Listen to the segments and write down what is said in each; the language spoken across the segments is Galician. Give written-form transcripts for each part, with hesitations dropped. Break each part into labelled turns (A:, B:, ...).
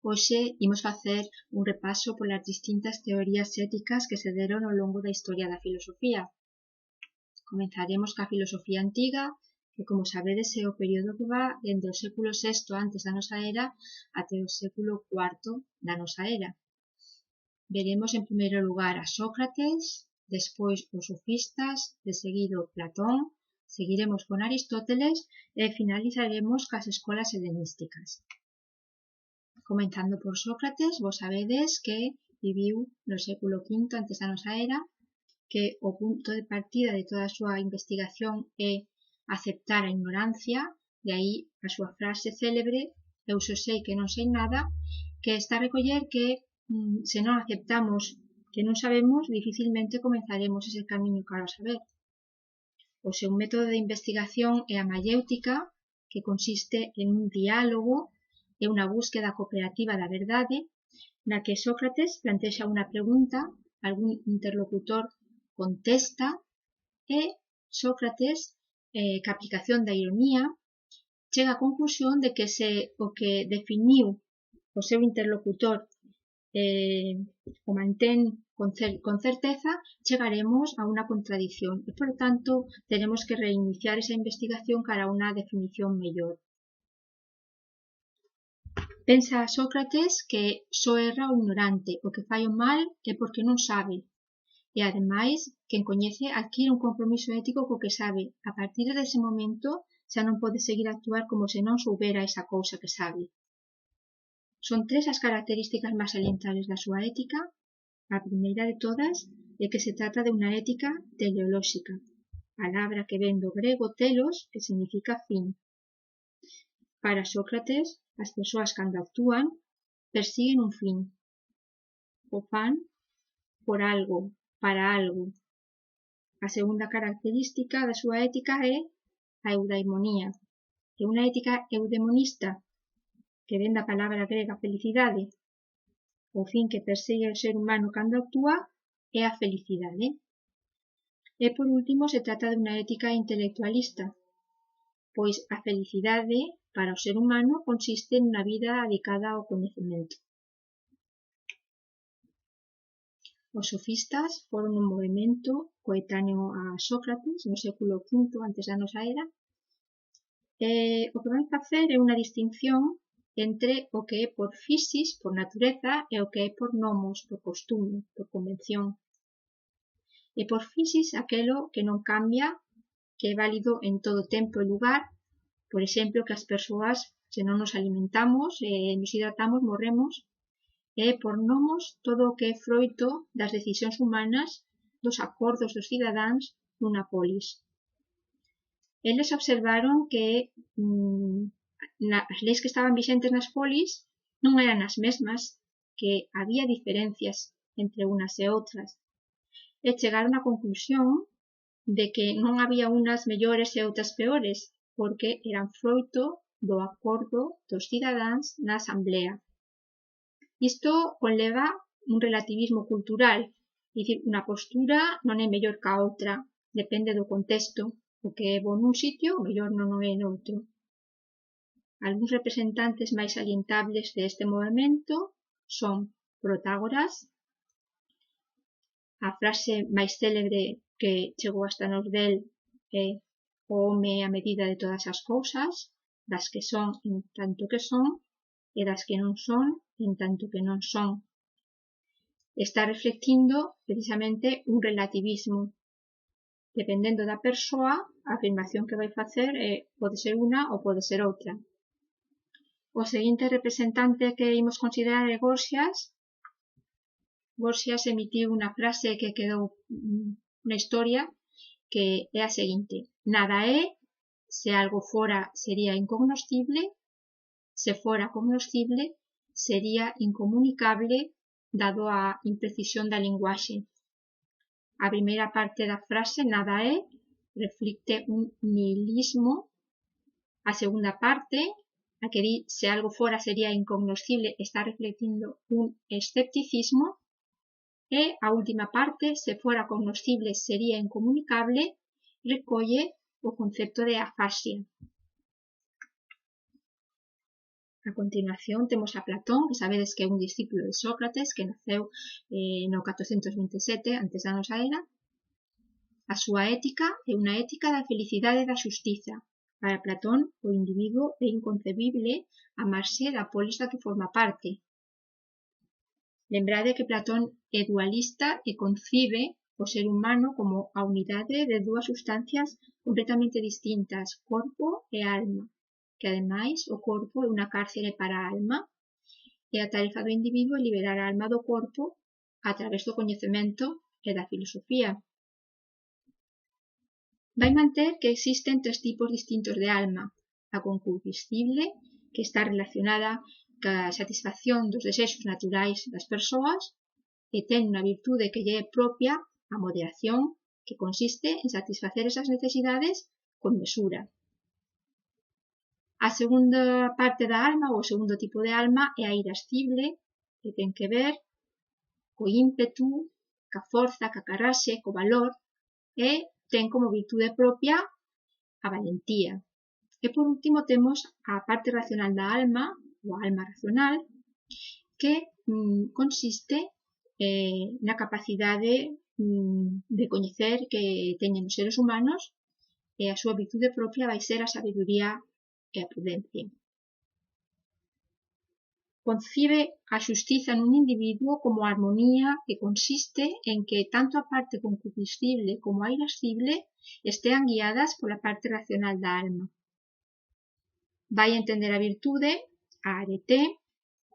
A: Hoxe imos facer un repaso polas distintas teorías éticas que se deron ao longo da historia da filosofía. Comezaremos ca filosofía antiga, que, como sabedes, é o período que va dende o século VI antes da nosa era até o século IV da nosa era. Veremos en primeiro lugar a Sócrates, despois os sofistas, de seguido Platón, seguiremos con Aristóteles e finalizaremos cas escolas helenísticas. Comenzando por Sócrates, vos sabedes que viviu no século V antes da nosa era, que o punto de partida de toda a súa investigación é aceptar a ignorancia, de aí a súa frase célebre, eu só sei que non sei nada, que está a recoller que se non aceptamos que non sabemos, dificilmente comenzaremos ese camiño cara ao saber. O seu método de investigación é a mayéutica, que consiste en un diálogo e unha búsqueda cooperativa da verdade, na que Sócrates plantexa unha pregunta, algún interlocutor contesta e Sócrates, ca aplicación da ironía, chega á conclusión de que se o que definiu o seu interlocutor o mantén con certeza, chegaremos a unha contradición e, por tanto, teremos que reiniciar esa investigación cara a unha definición mellor. Pensa Sócrates que só erra o ignorante, o que fai o mal é porque non sabe, e, ademais, quen coñece adquire un compromiso ético co que sabe. A partir dese momento xa non pode seguir a actuar como se non soubera esa cousa que sabe. Son tres as características máis salientables da súa ética. A primeira de todas é que se trata de unha ética teleolóxica, palabra que ven do grego telos, que significa fin. Para Sócrates, as persoas cando actúan persiguen un fin. O fan por algo, para algo. A segunda característica da súa ética é a eudaimonía, que é unha ética eudemonista, que ven da palabra grega felicidade. O fin que persegue o ser humano cando actúa é a felicidade. E, por último, se trata dunha ética intelectualista, pois a felicidade para o ser humano consiste nunha vida dedicada ao coñecemento. Os sofistas foron un movimento coetáneo a Sócrates no século V antes da nosa era. O que van facer é unha distinción entre o que é por physis, por natureza, e o que é por nomos, por costume, por convención. E por physis, aquelo que non cambia, que é válido en todo tempo e lugar, por exemplo, que as persoas, se non nos alimentamos e nos hidratamos, morremos, e por nomos todo o que é froito das decisións humanas, dos acordos dos cidadáns nunha polis. Eles observaron que as leis que estaban vixentes nas polis non eran as mesmas, que había diferencias entre unas e outras, e chegaron á conclusión de que non había unas mellores e outras peores, porque eran froito do acordo dos cidadáns na asamblea. Isto conleva un relativismo cultural, é dicir, unha postura non é mellor ca outra, depende do contexto, o que é bo nun sitio, o mellor non o é noutro. Algúns representantes máis salientables deste movimento son Protágoras, a frase máis célebre que chegou hasta nos del é o home a medida de todas as cousas, das que son en tanto que son, e das que non son en tanto que non son. Está reflectindo precisamente un relativismo. Dependendo da persoa, a afirmación que vai facer pode ser unha ou pode ser outra. O seguinte representante que imos considerar é Gorgias. Gorgias emitiu unha frase que quedou na historia, que é a seguinte: nada é, se algo fora sería incognoscible, se fora cognoscible sería incomunicable dado a imprecisión da linguaxe. A primeira parte da frase, nada é, reflicte un nihilismo. A segunda parte, a que di se algo fora sería incognoscible, está reflectindo un escepticismo. E a última parte, se fora cognoscible sería incomunicable, recolle o concepto de afasia. A continuación temos a Platón, que sabedes que é un discípulo de Sócrates, que naceu no 427 antes da nosa era. A súa ética é unha ética da felicidade e da xustiza. Para Platón, o individuo é inconcebible amarse da polis da que forma parte. Lembrade que Platón é dualista e concibe o ser humano como a unidade de dúas sustancias completamente distintas, corpo e alma, que ademais o corpo é unha cárcere para a alma e a tarefa do individuo é liberar a alma do corpo a través do coñecemento e da filosofía. Vai manter que existen tres tipos distintos de alma: a concupiscible, que está relacionada ca satisfacción dos desexos naturais das persoas e ten unha virtude que lle é propia, a moderación, que consiste en satisfacer esas necesidades con mesura. A segunda parte da alma, ou o segundo tipo de alma, é a irascible, que ten que ver co ímpetu, ca forza, ca carraxe, co valor, e ten como virtude propia a valentía. E por último temos a parte racional da alma, ou a alma racional, que consiste na capacidade de coñecer que teñen os seres humanos e a súa virtude propia vai ser a sabedoría e a prudencia. Concibe a xustiza nun individuo como a armonía que consiste en que tanto a parte concupiscible como a irascible estean guiadas pola parte racional da alma. Vai entender a virtude, a arete,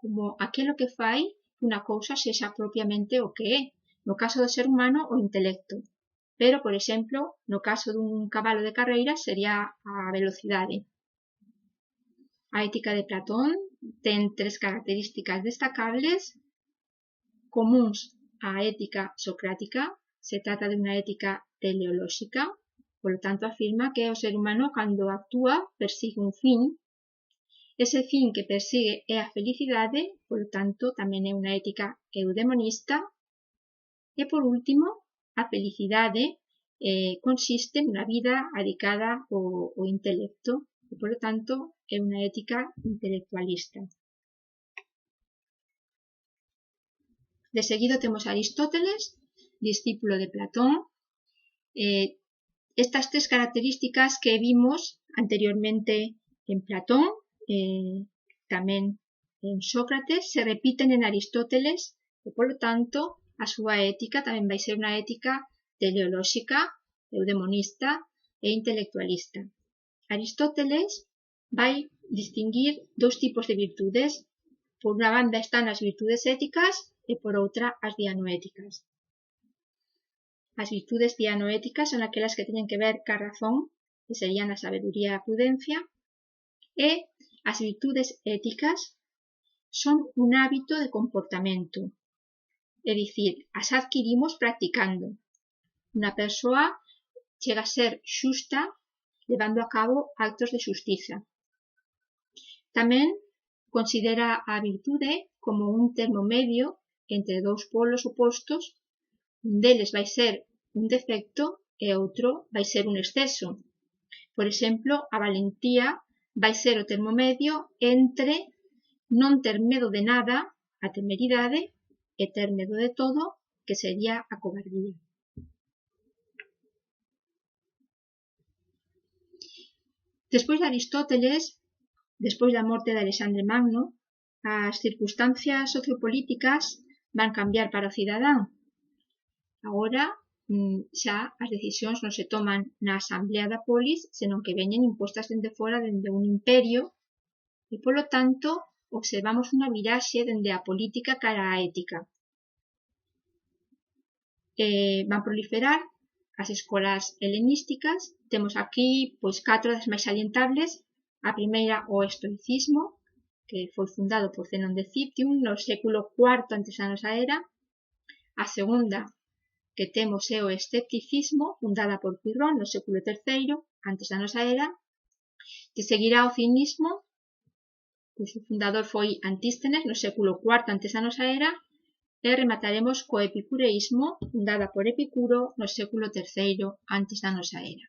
A: como aquelo que fai que unha cousa sexa propiamente o que é, no caso do ser humano o intelecto, pero, por exemplo, no caso dun cabalo de carreira sería a velocidade. A ética de Platón ten tres características destacables comuns á ética socrática. Se trata de unha ética teleolóxica, polo tanto afirma que o ser humano cando actúa persigue un fin. Ese fin que persigue é a felicidade, polo tanto tamén é unha ética eudemonista. E por último, a felicidade consiste nunha vida dedicada ao intelecto e, polo tanto, é unha ética intelectualista. De seguido temos a Aristóteles, discípulo de Platón. Estas tres características que vimos anteriormente en Platón, tamén en Sócrates, se repiten en Aristóteles e, polo tanto, a súa ética tamén vai ser unha ética teleolóxica, eudemonista e intelectualista. Aristóteles vai distinguir dous tipos de virtudes. Por unha banda están as virtudes éticas e por outra as dianoéticas. As virtudes dianoéticas son aquelas que teñen que ver ca razón, que serían a sabedoría e a prudencia, e as virtudes éticas son un hábito de comportamento, é dicir, as adquirimos practicando. Unha persoa chega a ser xusta levando a cabo actos de xustiza. Tamén considera a virtude como un termo medio entre dous polos opostos. Un deles vai ser un defecto e outro vai ser un exceso. Por exemplo, a valentía vai ser o termo medio entre non ter medo de nada, a temeridade, e ter medo de todo, que sería a cobardía. Despois de Aristóteles, despois da morte de Alexandre Magno, as circunstancias sociopolíticas van cambiar para o cidadán. Agora xa as decisións non se toman na asamblea da polis, senón que veñen impostas dende fora, dende un imperio, e polo tanto observamos unha viraxe dende a política cara á ética. Van proliferar as escolas helenísticas. Temos aquí pois 4 das máis salientables. A primeira, o estoicismo, que foi fundado por Zenón de Citium no século IV antes da nosa era. A segunda que temos é o escepticismo, fundada por Pirrón no século III antes da nosa era. Que seguirá o cinismo, pois o fundador foi Antístenes no século IV antes da nosa era. E remataremos co epicureísmo, fundada por Epicuro no século III antes da nosa era.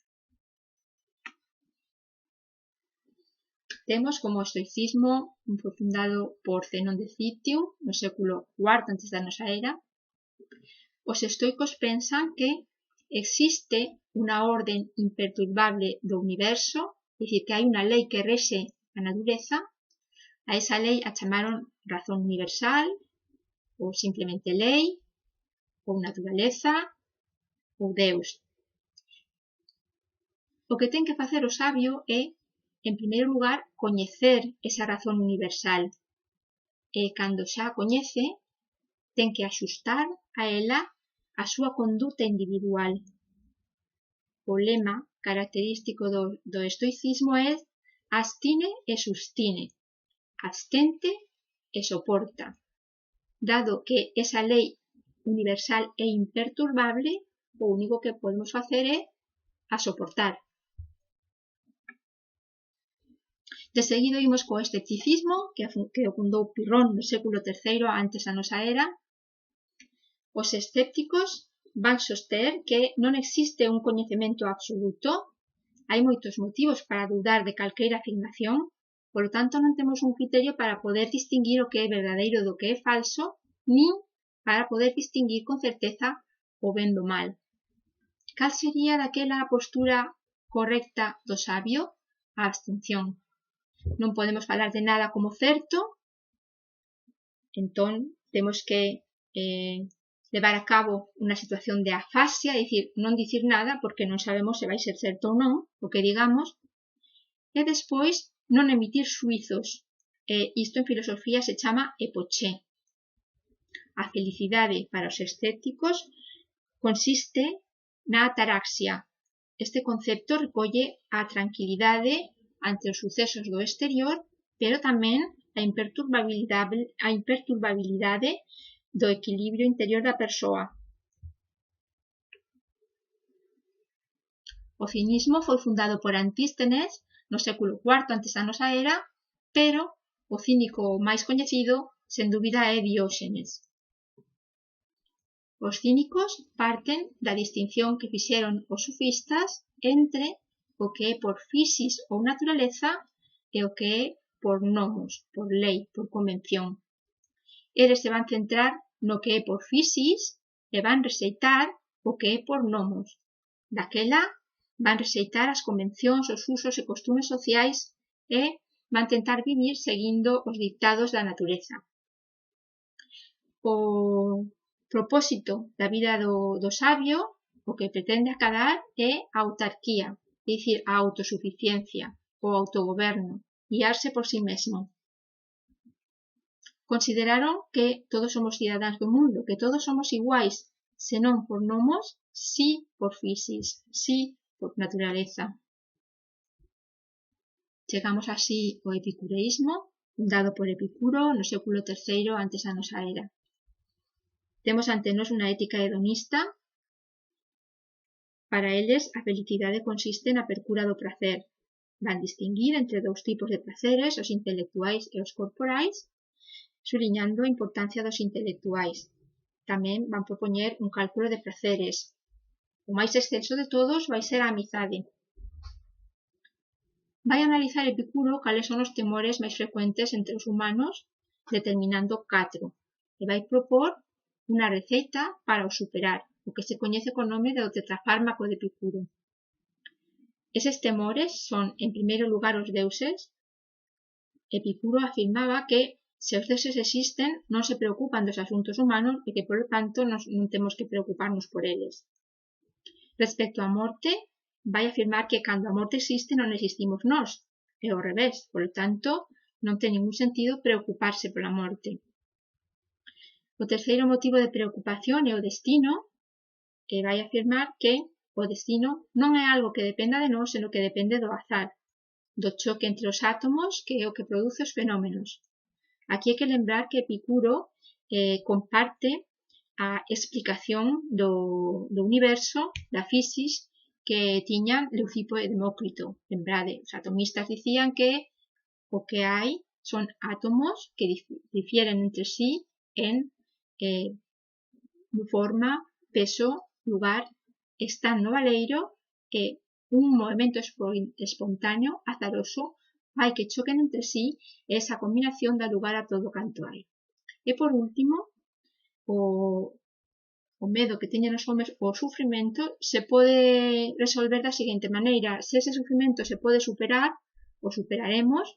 A: Temos como o estoicismo foi fundado por Zenón de Citium no século IV antes da nosa era. Os estoicos pensan que existe unha orden imperturbable do universo, é dicir, que hai unha lei que rexe a natureza. A esa lei a chamaron razón universal, ou simplemente lei, ou naturaleza, ou Deus. O que ten que facer o sabio é, en primeiro lugar, coñecer esa razón universal. E cando xa a coñece, ten que axustar a ela a súa conduta individual. O lema característico do estoicismo é abstine e sustine, abstente e soporta. Dado que esa lei universal é imperturbable, o único que podemos facer é a soportar. De seguido imos co escepticismo, que o fundou Pirrón no século III antes da nosa era. Os escépticos van soster que non existe un coñecemento absoluto, hai moitos motivos para dudar de calqueira afirmación, polo tanto non temos un criterio para poder distinguir o que é verdadeiro do que é falso, nin para poder distinguir con certeza o ben do mal. Cal sería daquela postura correcta do sabio? A abstención. Non podemos falar de nada como certo, entón temos que levar a cabo unha situación de afasia, é dicir, non dicir nada porque non sabemos se vai ser certo ou non o que digamos, e despois non emitir xuizos. Isto en filosofía se chama epoché. A felicidade para os escépticos consiste na ataraxia. Este concepto recolle a tranquilidade ante os sucesos do exterior, pero tamén a imperturbabilidade do equilibrio interior da persoa. O cinismo foi fundado por Antístenes no século IV antes da nosa era, pero o cínico máis coñecido, sen dúbida, é Dióxenes. Os cínicos parten da distinción que fixeron os sofistas entre o que é por physis ou naturaleza e o que é por nomos, por lei, por convención. Eles se van centrar no que é por physis e van rexeitar o que é por nomos. Daquela van rexeitar as convencións, os usos e costumes sociais e van tentar vivir seguindo os dictados da natureza. O propósito da vida do sabio, o que pretende acadar é a autarquía, é dicir, a autosuficiencia, o autogoberno, guiarse por sí mesmo. Consideraron que todos somos cidadáns do mundo, que todos somos iguais, senón por nomos, si por physis, si por naturaleza. Chegamos así ao epicureísmo, fundado por Epicuro no século III antes da nosa era. Temos ante nós unha ética hedonista. Para eles, a felicidade consiste na percura do prazer. Van distinguir entre dous tipos de prazeres, os intelectuais e os corporais, suliñando a importancia dos intelectuais. Tamén van propoñer un cálculo de prazeres. O máis excelso de todos vai ser a amizade. Vai analizar Epicuro cales son os temores máis frecuentes entre os humanos, determinando 4, e vai propor unha receita para o superar, o que se coñece co nome do tetrafármaco de Epicuro. Eses temores son, en primeiro lugar, os deuses. Epicuro afirmaba que se os deuses existen, non se preocupan dos asuntos humanos e que, polo tanto, non temos que preocuparnos por eles. Respecto á morte, vai afirmar que cando a morte existe non existimos nós, e ao revés, polo tanto, non ten ningún sentido preocuparse pola morte. O terceiro motivo de preocupación é o destino, e vai afirmar que o destino non é algo que dependa de nós, senón que depende do azar, do choque entre os átomos, que é o que produce os fenómenos. Aquí hai que lembrar que Epicuro comparte a explicación do universo, da physis, que tiñan Leucipo e Demócrito. Lembrade, os atomistas dicían que o que hai son átomos que difieren entre sí en forma, peso, lugar, están no baleiro e un movimento espontáneo, azaroso, hai que choquen entre sí e esa combinación dá lugar a todo canto hai. E por último, o medo que teñen os homes o sufrimento se pode resolver da seguinte maneira: se ese sufrimento se pode superar, o superaremos,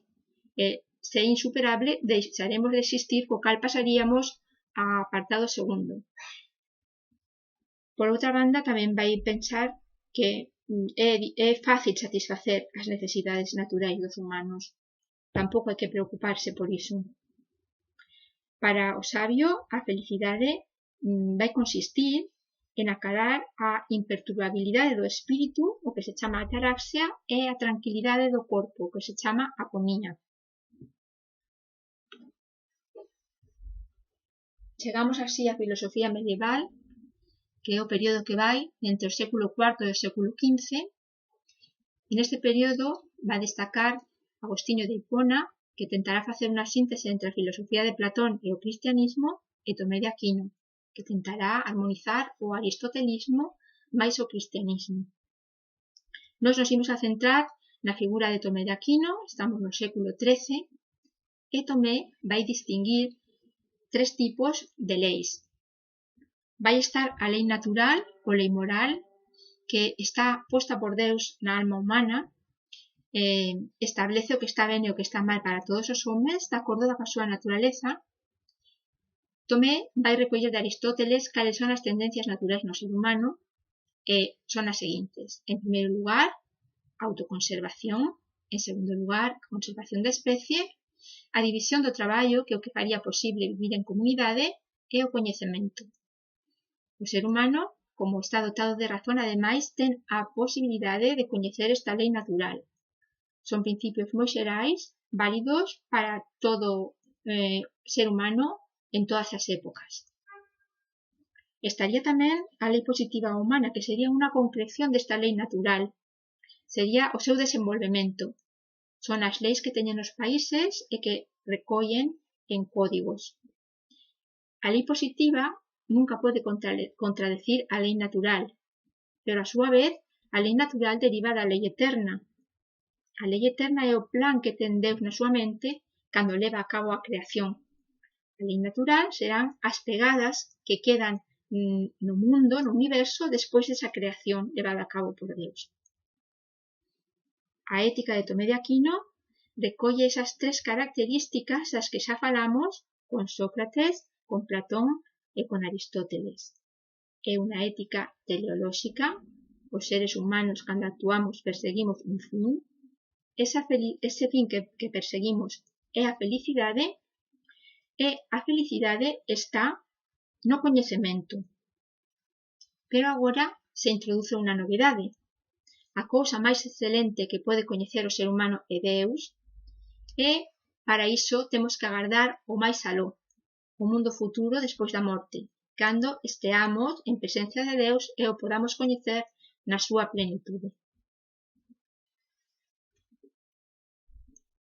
A: se é insuperable, deixaremos de existir, co cal pasaríamos a apartado segundo. Por outra banda, tamén vai pensar que é fácil satisfacer as necesidades naturais dos humanos. Tampouco hai que preocuparse por iso. Para o sabio, a felicidade vai consistir en acalar a imperturbabilidade do espírito, o que se chama ataraxia, e a tranquilidade do corpo, o que se chama aponía. Chegamos así á filosofía medieval, que é o período que vai entre o século IV e o século XV. E neste período vai destacar Agostinho de Hipona, que tentará facer unha síntese entre a filosofía de Platón e o cristianismo, e Tomé de Aquino, que tentará armonizar o aristotelismo máis o cristianismo. Nos imos a centrar na figura de Tomé de Aquino, estamos no século XIII, e Tomé vai distinguir tres tipos de leis. Vai estar a lei natural ou lei moral, que está posta por Deus na alma humana, establece o que está ben e o que está mal para todos os homes, de acordo coa súa naturaleza. Tomé vai recoller de Aristóteles cales son as tendencias naturais no ser humano, e son as seguintes: en primeiro lugar, autoconservación; en segundo lugar, conservación da especie; a división do traballo, que é o que faría posible vivir en comunidade; e o coñecemento. O ser humano, como está dotado de razón, ademais, ten a posibilidade de coñecer esta lei natural. Son principios moi xerais, válidos para todo ser humano en todas as épocas. Estaría tamén a lei positiva humana, que sería unha concreción desta lei natural. Sería o seu desenvolvemento. Son as leis que teñen os países e que recollen en códigos. A lei positiva nunca pode contradecir a lei natural, pero a súa vez a lei natural deriva da lei eterna. A lei eterna é o plan que ten Deus na súa mente cando leva a cabo a creación. A lei natural serán as pegadas que quedan no mundo, no universo, despois desa creación levada a cabo por Deus. A ética de Tomé de Aquino recolle esas tres características das que xa falamos con Sócrates, con Platón e con Aristóteles. É unha ética teleolóxica. Os seres humanos, cando actuamos, perseguimos un fin. Ese fin que perseguimos é a felicidade, e a felicidade está no coñecemento. Pero agora se introduce unha novidade. A cousa máis excelente que pode coñecer o ser humano é Deus, e para iso temos que agardar o máis aló, o mundo futuro despois da morte, cando esteamos en presencia de Deus e o podamos coñecer na súa plenitude.